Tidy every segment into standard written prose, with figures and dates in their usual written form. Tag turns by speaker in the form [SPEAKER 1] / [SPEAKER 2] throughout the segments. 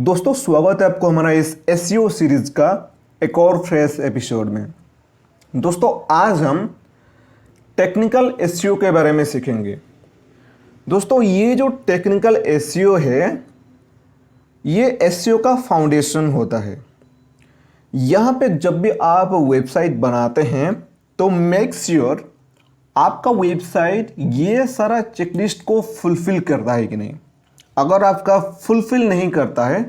[SPEAKER 1] दोस्तों स्वागत है आपको हमारा इस एसईओ सीरीज का एक और फ्रेश एपिसोड में। दोस्तों आज हम टेक्निकल एसईओ के बारे में सीखेंगे। दोस्तों ये जो टेक्निकल एसईओ है ये एसईओ का फाउंडेशन होता है। यहाँ पे जब भी आप वेबसाइट बनाते हैं तो मेक श्योर आपका वेबसाइट ये सारा चेकलिस्ट को फुलफिल करता है कि नहीं। अगर आपका फुलफिल नहीं करता है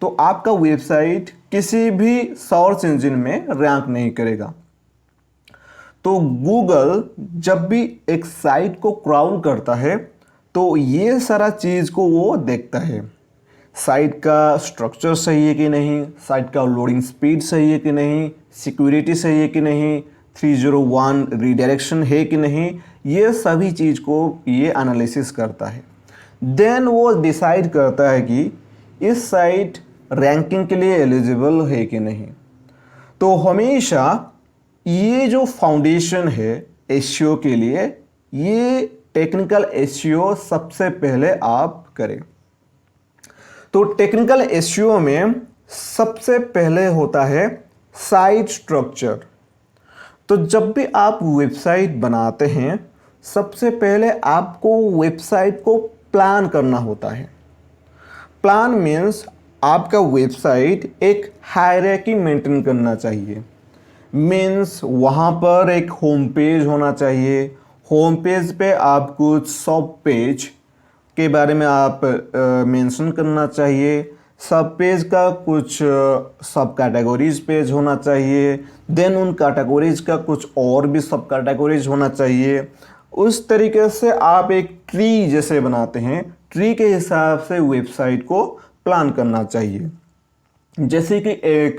[SPEAKER 1] तो आपका वेबसाइट किसी भी सर्च इंजन में रैंक नहीं करेगा। तो गूगल जब भी एक साइट को क्राउल करता है तो ये सारा चीज़ को वो देखता है। साइट का स्ट्रक्चर सही है कि नहीं, साइट का लोडिंग स्पीड सही है कि नहीं, सिक्योरिटी सही है कि नहीं, 301 रीडायरेक्शन है कि नहीं, ये सभी चीज़ को ये एनालिसिस करता है। देन वो डिसाइड करता है कि इस साइट रैंकिंग के लिए एलिजिबल है कि नहीं। तो हमेशा ये जो फाउंडेशन है एसईओ के लिए, ये टेक्निकल एसईओ सबसे पहले आप करें। तो टेक्निकल एसईओ में सबसे पहले होता है साइट स्ट्रक्चर। तो जब भी आप वेबसाइट बनाते हैं सबसे पहले आपको वेबसाइट को प्लान करना होता है। प्लान मीन्स आपका वेबसाइट एक हायरार्की मेंटेन करना चाहिए। मीन्स वहाँ पर एक होम पेज होना चाहिए। होम पेज पे आप कुछ सब पेज के बारे में आप मेंशन करना चाहिए। सब पेज का कुछ सब कैटेगरीज पेज होना चाहिए। देन उन कैटेगरीज का कुछ और भी सब कैटेगरीज होना चाहिए। उस तरीके से आप एक ट्री जैसे बनाते हैं, ट्री के हिसाब से वेबसाइट को प्लान करना चाहिए। जैसे कि एक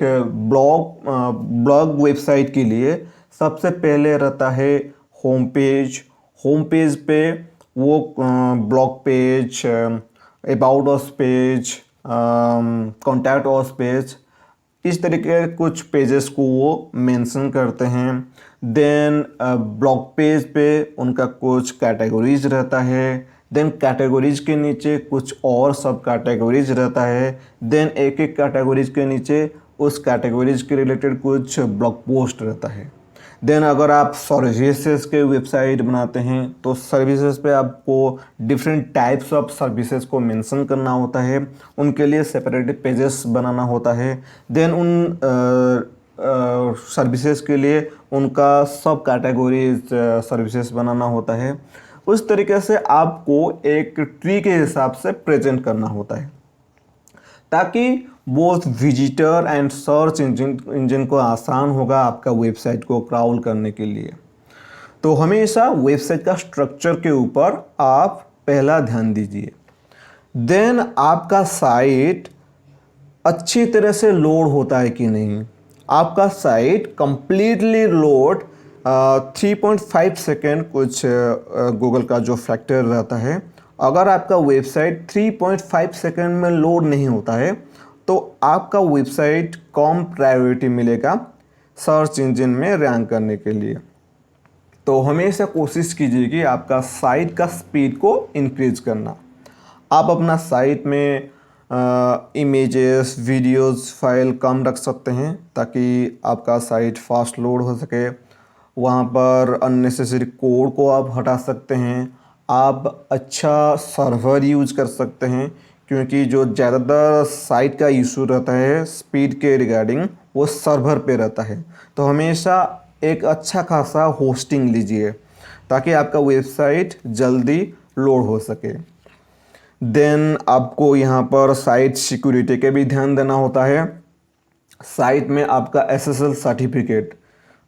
[SPEAKER 1] ब्लॉग वेबसाइट के लिए सबसे पहले रहता है होम पेज। होम पेज पे वो blog page, about us page, contact us page, इस तरीके के कुछ पेजेस को वो मेंशन करते हैं। देन ब्लॉग पेज पे उनका कुछ कैटेगरीज रहता है। देन कैटेगरीज के नीचे कुछ और सब कैटेगरीज रहता है। देन एक एक कैटेगरीज के नीचे उस कैटेगरीज के रिलेटेड कुछ ब्लॉग पोस्ट रहता है। देन अगर आप सर्विसेज के वेबसाइट बनाते हैं तो सर्विसेज पे आपको डिफरेंट टाइप्स ऑफ सर्विसेज को मेंशन करना होता है, उनके लिए सेपरेटेड पेजेस बनाना होता है। देन उन सर्विसेज के लिए उनका सब कैटेगरीज सर्विसेज बनाना होता है। उस तरीके से आपको एक ट्री के हिसाब से प्रेजेंट करना होता है ताकि both visitor and search engine को आसान होगा आपका वेबसाइट को क्राउल करने के लिए। तो हमेशा वेबसाइट का स्ट्रक्चर के ऊपर आप पहला ध्यान दीजिए। देन आपका साइट अच्छी तरह से लोड होता है कि नहीं। आपका साइट कंप्लीटली लोड 3.5 सेकेंड कुछ गूगल का जो फैक्टर रहता है। अगर आपका वेबसाइट 3.5 सेकेंड में लोड नहीं होता है तो आपका वेबसाइट कम प्रायोरिटी मिलेगा सर्च इंजन में रैंक करने के लिए। तो हमेशा कोशिश कीजिए कि आपका साइट का स्पीड को इंक्रीज करना। आप अपना साइट में इमेजेस, वीडियोस, फाइल कम रख सकते हैं ताकि आपका साइट फास्ट लोड हो सके। वहाँ पर अननेसेसरी कोड को आप हटा सकते हैं। आप अच्छा सर्वर यूज कर सकते हैं क्योंकि जो ज़्यादातर साइट का इशू रहता है स्पीड के रिगार्डिंग वो सर्वर पे रहता है। तो हमेशा एक अच्छा खासा होस्टिंग लीजिए ताकि आपका वेबसाइट जल्दी लोड हो सके। देन आपको यहाँ पर साइट सिक्योरिटी के भी ध्यान देना होता है। साइट में आपका एसएसएल सर्टिफिकेट,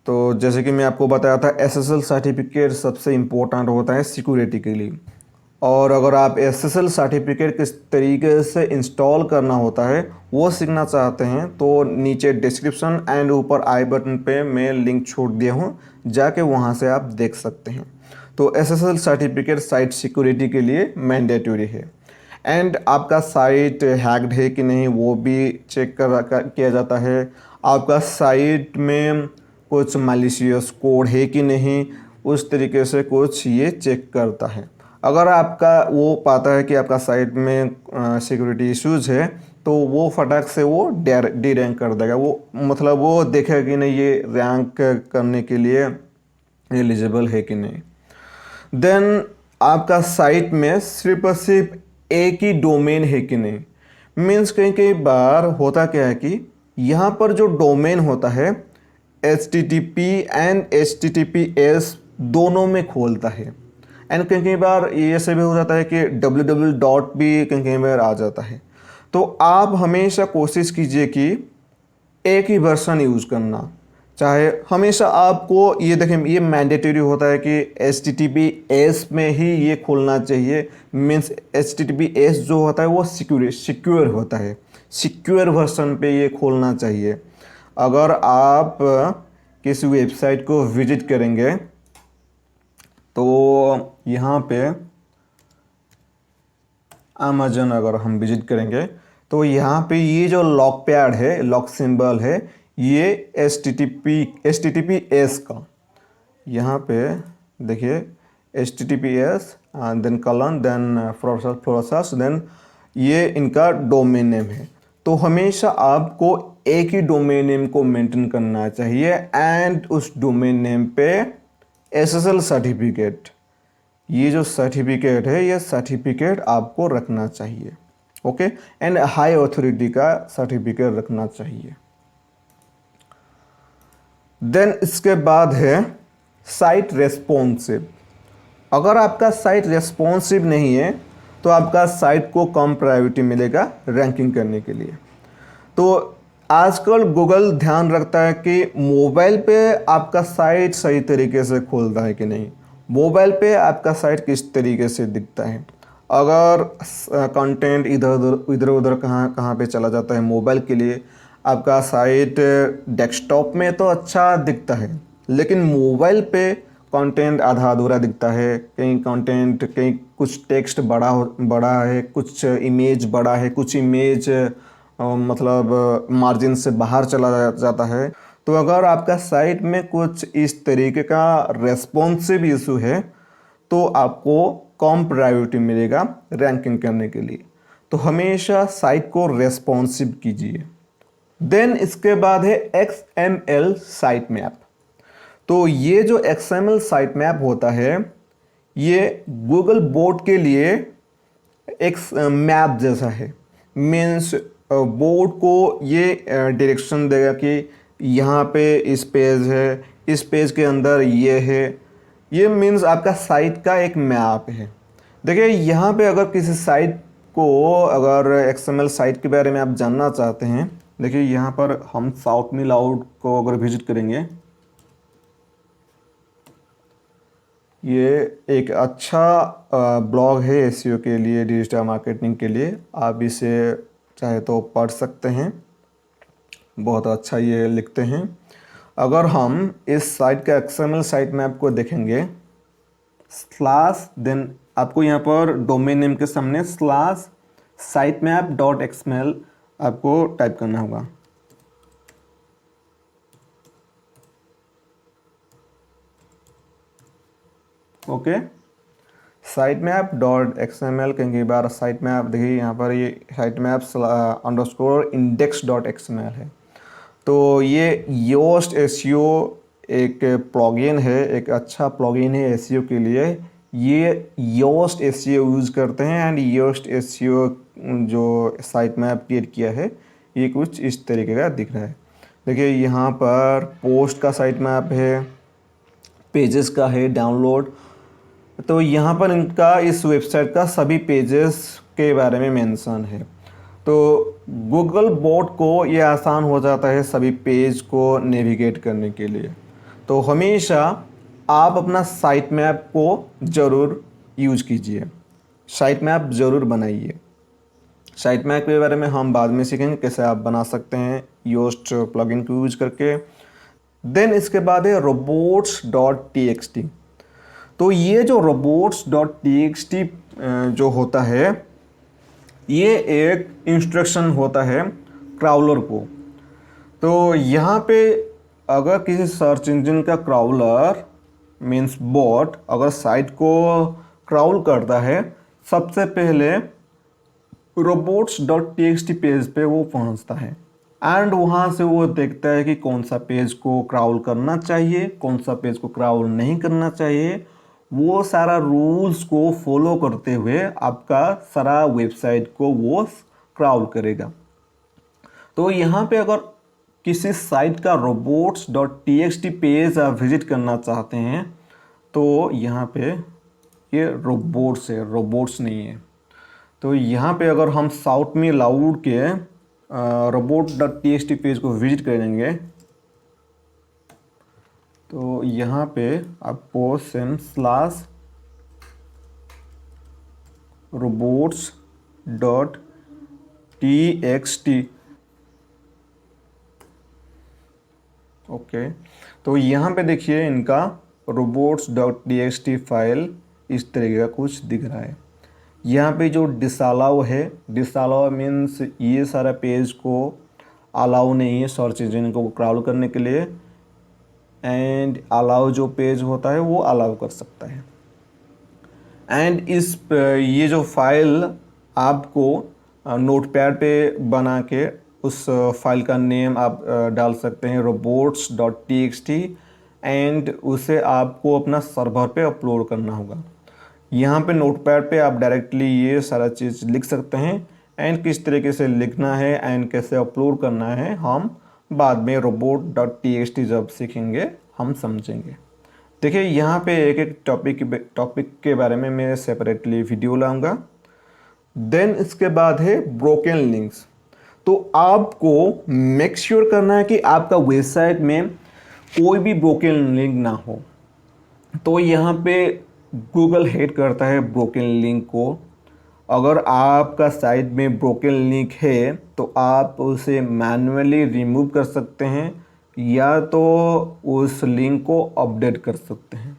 [SPEAKER 1] तो जैसे कि मैं आपको बताया था एसएसएल सर्टिफिकेट सबसे इम्पोर्टेंट होता है सिक्योरिटी के लिए। और अगर आप एसएसएल सर्टिफिकेट किस तरीके से इंस्टॉल करना होता है वो सीखना चाहते हैं तो नीचे डिस्क्रिप्शन एंड ऊपर आई बटन पे मैं लिंक छोड़ दिया हूँ, जाके वहाँ से आप देख सकते हैं। तो एसएसएल सर्टिफिकेट साइट सिक्योरिटी के लिए मैंडेटरी है। एंड आपका साइट हैक्ड है कि नहीं वो भी चेक किया जाता है। आपका साइट में कुछ मैलिशियस कोड है कि नहीं, उस तरीके से कुछ ये चेक करता है। अगर आपका वो पाता है कि आपका साइट में सिक्योरिटी इश्यूज है तो वो फटाक से वो डी रैंक कर देगा, वो मतलब वो देखेगा कि नहीं ये रैंक करने के लिए एलिजिबल है कि नहीं। देन आपका साइट में सिर्फ और सिर्फ एक ही डोमेन है कि नहीं। मीन्स कई कई बार होता क्या है कि यहाँ पर जो डोमेन होता है HTTP एंड HTTPS दोनों में खोलता है। एंड कई कई बार ये ऐसे भी हो जाता है कि www डॉट भी कई कई बार आ जाता है। तो आप हमेशा कोशिश कीजिए कि एक ही वर्जन यूज़ करना। चाहे हमेशा आपको ये देखें, ये मैंडेटरी होता है कि HTTPS में ही ये खोलना चाहिए। मीन्स HTTPS जो होता है वो सिक्योर होता है, सिक्योर वर्जन पे ये खोलना चाहिए। अगर आप किसी वेबसाइट को विजिट करेंगे तो यहाँ पे अमेजन अगर हम विजिट करेंगे तो यहाँ पे ये जो लॉक पैड है, लॉक सिंबल है, ये HTTPS का, यहाँ पे देखिए HTTPS then colon then process then ये इनका डोमेन नेम है। तो हमेशा आपको एक ही डोमेन नेम को मेंटेन करना चाहिए एंड उस डोमेन नेम पे SSL सर्टिफिकेट, ये जो सर्टिफिकेट है ये सर्टिफिकेट आपको रखना चाहिए। ओके, एंड हाई अथॉरिटी का सर्टिफिकेट रखना चाहिए। देन इसके बाद है साइट रेस्पॉन्सिव। अगर आपका साइट रेस्पॉन्सिव नहीं है तो आपका साइट को कम प्रायोरिटी मिलेगा रैंकिंग करने के लिए। तो आजकल गूगल ध्यान रखता है कि मोबाइल पे आपका साइट सही तरीके से खोलता है कि नहीं, मोबाइल पे आपका साइट किस तरीके से दिखता है। अगर कंटेंट इधर उधर कहाँ पे चला जाता है मोबाइल के लिए, आपका साइट डेस्कटॉप में तो अच्छा दिखता है लेकिन मोबाइल पे कंटेंट आधा अधूरा दिखता है। कहीं कंटेंट, कहीं कुछ टेक्स्ट बड़ा है, कुछ इमेज बड़ा है, कुछ इमेज मतलब मार्जिन से बाहर चला जाता है। तो अगर आपका साइट में कुछ इस तरीके का रेस्पॉन्सिव इशू है तो आपको कम प्रायोरिटी मिलेगा रैंकिंग करने के लिए। तो हमेशा साइट को रेस्पॉन्सिव कीजिए। देन इसके बाद है XML साइट मैप। तो ये जो XML साइट मैप होता है ये गूगल बोर्ड के लिए एक मैप जैसा है। मीन्स बोर्ड को ये डायरेक्शन देगा कि यहाँ पे इस पेज है, इस पेज के अंदर ये है। ये मीन्स आपका साइट का एक मैप है। देखिए यहाँ पे अगर किसी साइट को, अगर XML साइट के बारे में आप जानना चाहते हैं, देखिए यहाँ पर हम साउथ मी लाउड को अगर विजिट करेंगे, ये एक अच्छा ब्लॉग है SEO के लिए, डिजिटल मार्केटिंग के लिए। आप इसे चाहे तो पढ़ सकते हैं, बहुत अच्छा ये लिखते हैं। अगर हम इस साइट का XML साइट मैप को देखेंगे, स्लैश देन आपको यहाँ पर डोमेन नेम के सामने स्लैश sitemap.xml आपको टाइप करना होगा। ओके, sitemap.xml कई बार साइट मैप, देखिए यहाँ पर ये sitemap_index.xml है। तो ये योस्ट SEO एक प्लगइन है, एक अच्छा प्लगइन है SEO के लिए। ये योस्ट SEO यूज़ करते हैं एंड योस्ट SEO जो साइट मैप क्रिएट किया है ये कुछ इस तरीके का दिख रहा है। देखिए यहाँ पर पोस्ट का साइट मैप है, पेजेस का है, डाउनलोड। तो यहाँ पर इनका इस वेबसाइट का सभी पेजेस के बारे में मेंशन है। तो गूगल बोर्ड को ये आसान हो जाता है सभी पेज को नेविगेट करने के लिए। तो हमेशा आप अपना साइट मैप को ज़रूर यूज कीजिए, साइट मैप ज़रूर बनाइए। साइट मैप के बारे में हम बाद में सीखेंगे कैसे आप बना सकते हैं योस्ट प्लगइन को यूज करके। देन इसके बाद है robots.txt। तो ये जो robots.txt जो होता है ये एक इंस्ट्रक्शन होता है क्राउलर को। तो यहाँ पे अगर किसी सर्च इंजन का क्राउलर मीन्स बॉट अगर साइट को क्राउल करता है, सबसे पहले robots.txt पेज पे वो पहुंचता है एंड वहाँ से वो देखता है कि कौन सा पेज को क्राउल करना चाहिए, कौन सा पेज को क्राउल नहीं करना चाहिए। वो सारा रूल्स को फॉलो करते हुए आपका सारा वेबसाइट को वो क्राउल करेगा। तो यहाँ पे अगर किसी साइट का robots.txt पेज आप विजिट करना चाहते हैं तो यहाँ पे ये रोबोट्स है, रोबोट्स नहीं है। तो यहाँ पे अगर हम साउथ में लाउड के robot.txt पेज को विजिट करेंगे तो यहाँ पे आपको /robots.txt ओके। तो यहाँ पे देखिए इनका robots.txt फाइल इस तरीके का कुछ दिख रहा है। यहाँ पे जो डिसअलाउ है, डिसअलाउ मीन्स ये सारा पेज को अलाउ नहीं है सर्च इंजन को क्राउल करने के लिए, एंड अलाउ जो पेज होता है वो अलाउ कर सकता है। एंड ये जो फाइल आपको नोटपैड पे बना के उस फाइल का नेम आप डाल सकते हैं robots.txt एंड उसे आपको अपना सर्वर पे अपलोड करना होगा। यहाँ पे नोटपैड पे आप डायरेक्टली ये सारा चीज़ लिख सकते हैं एंड किस तरीके से लिखना है एंड कैसे अपलोड करना है हम बाद में robot.txt जब सीखेंगे हम समझेंगे। देखिए यहाँ पे एक एक टॉपिक के बारे में मैं सेपरेटली वीडियो लाऊंगा। देन इसके बाद है ब्रोकन लिंक्स। तो आपको मेक श्योर करना है कि आपका वेबसाइट में कोई भी ब्रोकन लिंक ना हो। तो यहाँ पे गूगल हेट करता है ब्रोकन लिंक को। अगर आपका साइट में ब्रोकन लिंक है तो आप उसे मैन्युअली रिमूव कर सकते हैं या तो उस लिंक को अपडेट कर सकते हैं,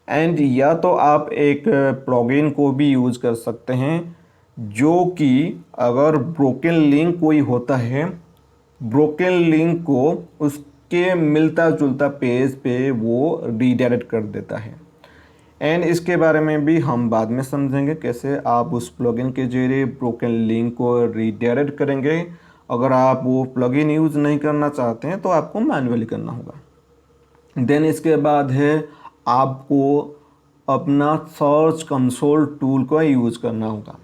[SPEAKER 1] एंड या तो आप एक प्लगइन को भी यूज़ कर सकते हैं जो कि अगर ब्रोकन लिंक कोई होता है, ब्रोकन लिंक को उसके मिलता जुलता पेज पे वो रीडायरेक्ट कर देता है। एंड इसके बारे में भी हम बाद में समझेंगे कैसे आप उस प्लगइन के जरिए ब्रोकन लिंक को रीडायरेक्ट करेंगे। अगर आप वो प्लगइन यूज़ नहीं करना चाहते हैं तो आपको मैन्युअली करना होगा। देन इसके बाद है आपको अपना सर्च कंसोल टूल का यूज़ करना होगा।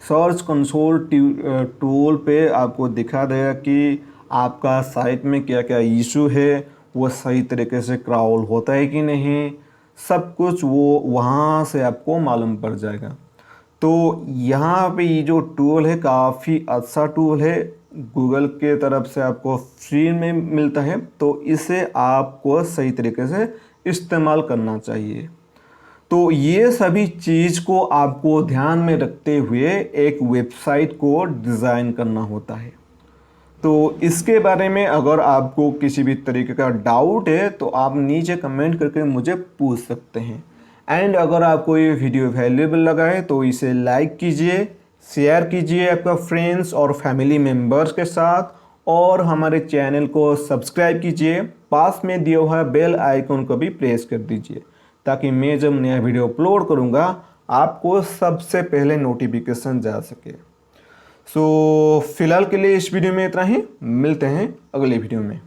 [SPEAKER 1] सर्च कंसोल टूल पे आपको दिखा देगा कि आपका साइट में क्या क्या इशू है, वो सही तरीके से क्राउल होता है कि नहीं, सब कुछ वो वहाँ से आपको मालूम पड़ जाएगा। तो यहाँ पे ये जो टूल है काफ़ी अच्छा टूल है, गूगल के तरफ से आपको फ्री में मिलता है, तो इसे आपको सही तरीके से इस्तेमाल करना चाहिए। तो ये सभी चीज़ को आपको ध्यान में रखते हुए एक वेबसाइट को डिज़ाइन करना होता है। तो इसके बारे में अगर आपको किसी भी तरीके का डाउट है तो आप नीचे कमेंट करके मुझे पूछ सकते हैं। एंड अगर आपको ये वीडियो वैल्यूएबल लगा है तो इसे लाइक कीजिए, शेयर कीजिए आपका फ्रेंड्स और फैमिली मेम्बर्स के साथ, और हमारे चैनल को सब्सक्राइब कीजिए। पास में दिया हुआ बेल आइकन को भी प्रेस कर दीजिए ताकि मैं जब नया वीडियो अपलोड करूँगा आपको सबसे पहले नोटिफिकेशन जा सके। सो फिलहाल के लिए इस वीडियो में इतना ही, मिलते हैं अगले वीडियो में।